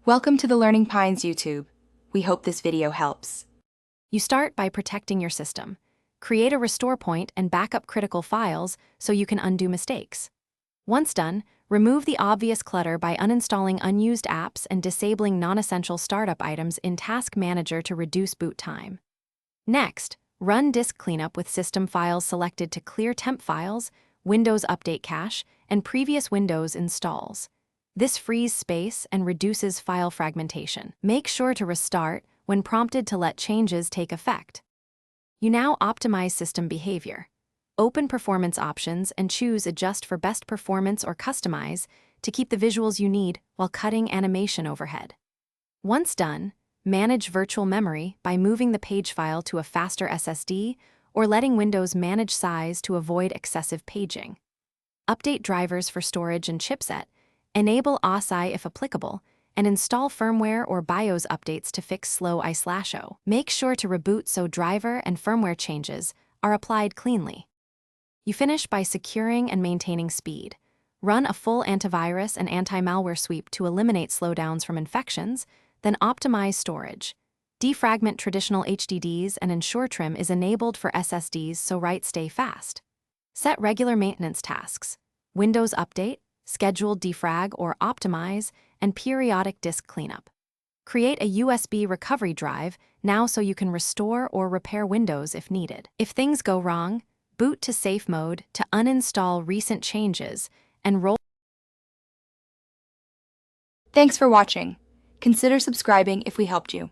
Welcome to the Learning Pines YouTube. We hope this video helps. You start by protecting your system. Create a restore point and back up critical files so you can undo mistakes. Once done, remove the obvious clutter by uninstalling unused apps and disabling non-essential startup items in Task Manager to reduce boot time. Next, run disk cleanup with system files selected to clear temp files, Windows Update cache, and previous Windows installs. This frees space and reduces file fragmentation. Make sure to restart when prompted to let changes take effect. You now optimize system behavior. Open performance options and choose Adjust for best performance or Customize to keep the visuals you need while cutting animation overhead. Once done, manage virtual memory by moving the page file to a faster SSD or letting Windows manage size to avoid excessive paging. Update drivers for storage and chipset. Enable OSI if applicable, and install firmware or BIOS updates to fix slow I/O. Make sure to reboot so driver and firmware changes are applied cleanly. You finish by securing and maintaining speed. Run a full antivirus and anti-malware sweep to eliminate slowdowns from infections, then optimize storage. Defragment traditional HDDs and ensure trim is enabled for SSDs so writes stay fast. Set regular maintenance tasks. Windows Update, scheduled defrag or optimize, and periodic disk cleanup. Create a USB recovery drive now so you can restore or repair Windows if needed. If things go wrong, boot to safe mode to uninstall recent changes and roll. Thanks for watching. Consider subscribing if we helped you.